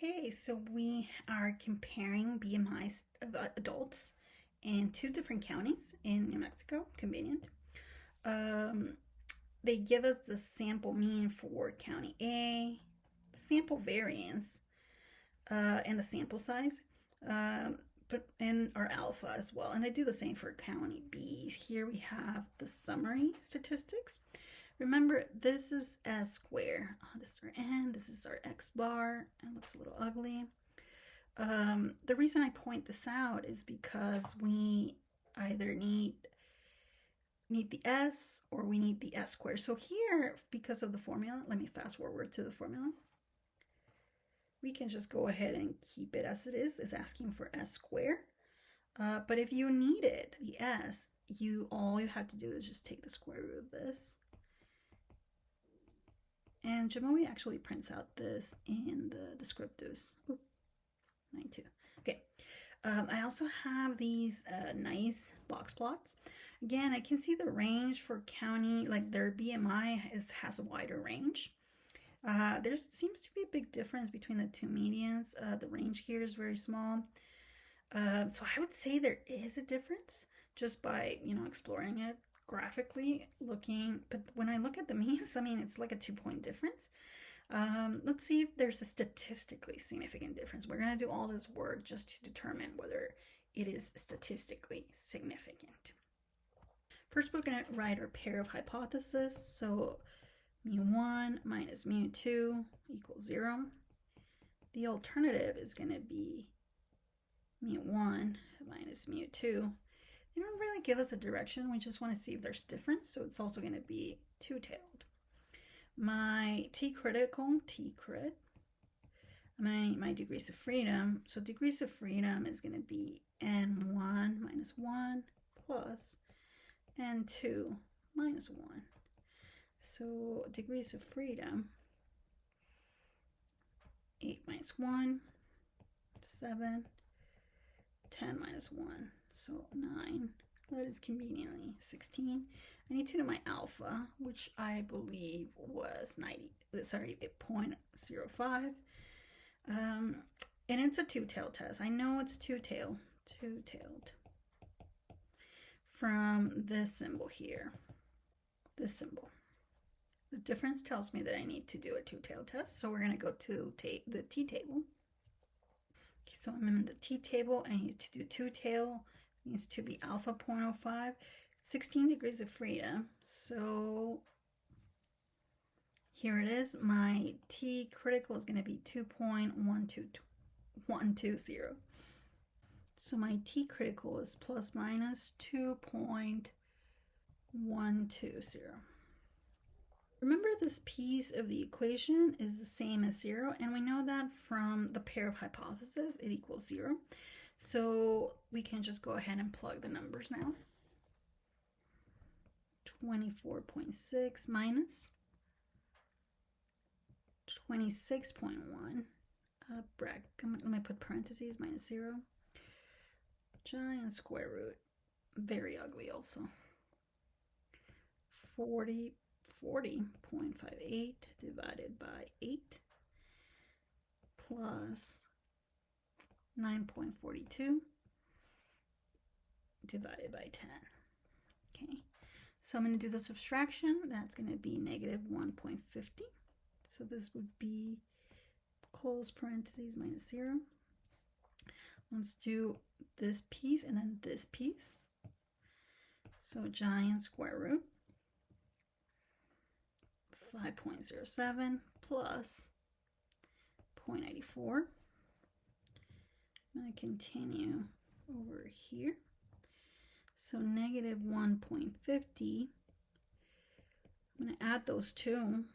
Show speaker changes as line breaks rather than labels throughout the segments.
Okay, so we are comparing BMIs of adults in two different counties in New Mexico. Convenient. Um, they give us the sample mean for County A, sample variance, and the sample size, but and our alpha as well. And they do the same for County B. Here we have the summary statistics. Remember, this is S square. This is our N. This is our X bar. It looks a little ugly. The reason I point this out is because we either need the S or we need the S square. So here, because of the formula, let me fast forward to the formula. We can just go ahead and keep it as it is. It's asking for S square. But if you needed the S, all you have to do is just take the square root of this. And Jamoe actually prints out this in the descriptives. Oop, 9.2. Okay. I also have these nice box plots. Again, I can see the range for county, like their BMI has a wider range. There seems to be a big difference between the two medians. The range here is very small. So I would say there is a difference just by, exploring it graphically looking. But when I look at the means, I mean, it's like a 2-point difference. Let's see if there's a statistically significant difference. We're going to do all this work just to determine whether it is statistically significant. First, we're going to write our pair of hypotheses. So mu1 minus mu2 equals 0. The alternative is going to be mu1 minus mu2. They don't really give us a direction. We just want to see if there's difference. So it's also going to be two-tailed. My t-critical, t-crit, my degrees of freedom. So degrees of freedom is going to be n1 minus 1 plus n2 minus 1. So degrees of freedom, 8 minus 1, 7, 10 minus 1, so 9. That is conveniently 16. I need to know my alpha, which I believe was 0.05. And it's a two-tailed test. I know it's two-tailed from this symbol here, this symbol. The difference tells me that I need to do a two-tailed test. So we're going to go to the t-table. Okay, so I'm in the t-table. I need to do two-tail. It needs to be alpha 0.05. 16 degrees of freedom. So here it is. My t critical is going to be 2.120. So my t critical is plus minus 2.120. Remember, this piece of the equation is the same as 0, and we know that from the pair of hypotheses, it equals 0. So we can just go ahead and plug the numbers now. 24.6 minus 26.1. Let me put parentheses, minus 0. Giant square root. Very ugly also. 40.58 divided by 8 plus 9.42 divided by 10. Okay, so I'm going to do the subtraction. That's going to be negative 1.50. So this would be close parentheses minus 0. Let's do this piece and then this piece. So giant square root 5.07 plus 0.94. I'm going to continue over here. So negative 1.50. I'm going to add those two.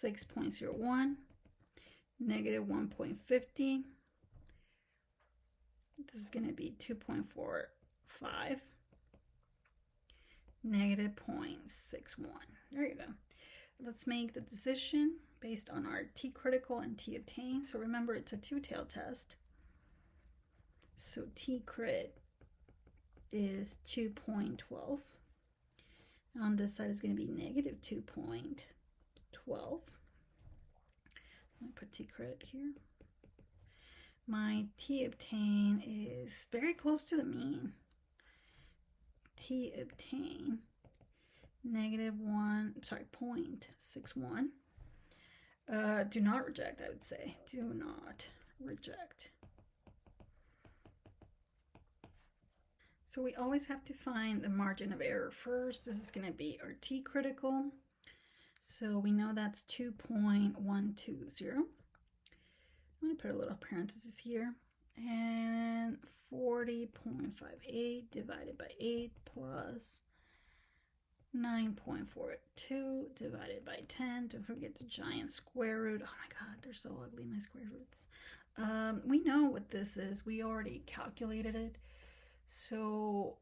6.01, negative 1.50. This is going to be 2.45. Negative 0.61. There you go. Let's make the decision based on our t critical and t obtained. So remember, it's a two-tailed test. So t crit is 2.12. On this side is going to be negative 2.12. Let me put T crit here. My T obtain is very close to the mean. T obtain -0.61. Do not reject, I would say. Do not reject. So we always have to find the margin of error first. This is going to be our T critical. So we know that's 2.120. I'm going to put a little parenthesis here. And 40.58 divided by 8 plus 9.42 divided by 10. Don't forget the giant square root. Oh my god, they're so ugly, my square roots. We know what this is. We already calculated it. So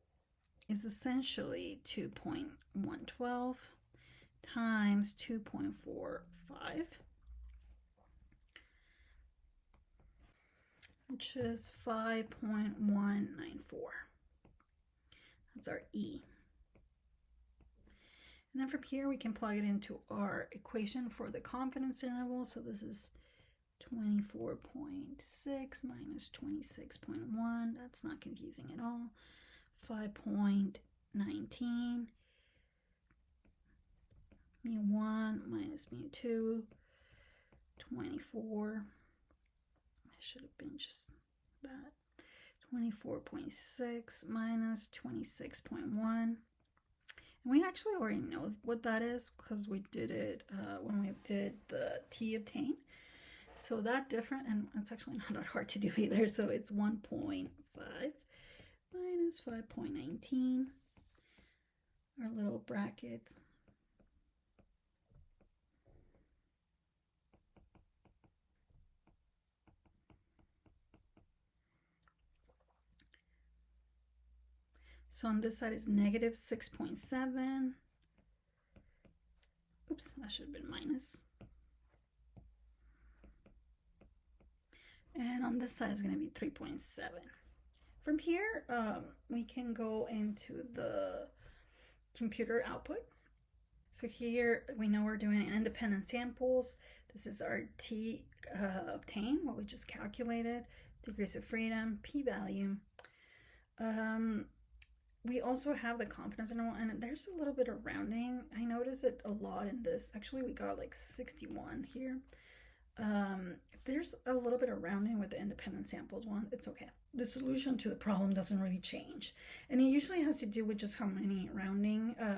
it's essentially 2.112 times 2.45, which is 5.194. That's our E. And then from here we can plug it into our equation for the confidence interval. So this is 24.6 minus 26.1. That's not confusing at all. 5.19 mu1 minus mu2. 24. I should have been just that. 24.6 minus 26.1. And we actually already know what that is because we did it when we did the T obtain. So that different, and it's actually not that hard to do either. So it's 1.5 minus 5.19, our little brackets. So on this side is negative 6.7. Oops, that should have been minus. And on this side is going to be 3.7. From here, we can go into the computer output. So here we know we're doing independent samples. This is our T obtain, what we just calculated, degrees of freedom, p-value. We also have the confidence interval, and there's a little bit of rounding. I noticed it a lot in this. Actually, we got like 61 here. There's a little bit of rounding with the independent samples one. It's okay. The solution to the problem doesn't really change. And it usually has to do with just how many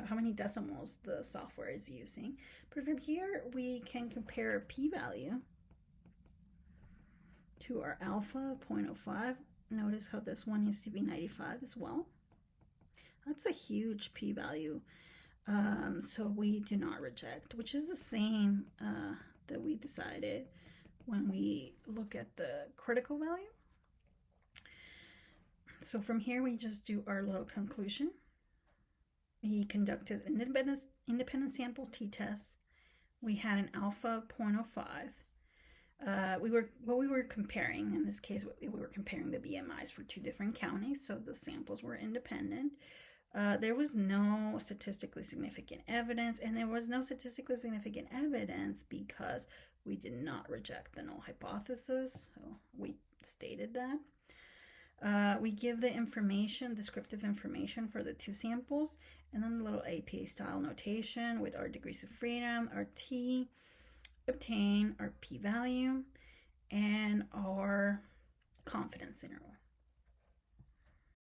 how many decimals the software is using. But from here, we can compare p-value to our alpha, 0.05. Notice how this one needs to be 95 as well. That's a huge p-value. So we do not reject, which is the same that we decided when we look at the critical value. So from here, we just do our little conclusion. We conducted independent samples t-test. We had an alpha 0.05. What we were comparing, in this case, we were comparing the BMIs for two different counties, so the samples were independent. There was no statistically significant evidence, and there was no statistically significant evidence because we did not reject the null hypothesis. So we stated that. We give the information, descriptive information for the two samples, and then the little APA style notation with our degrees of freedom, our T obtain, our p-value, and our confidence interval.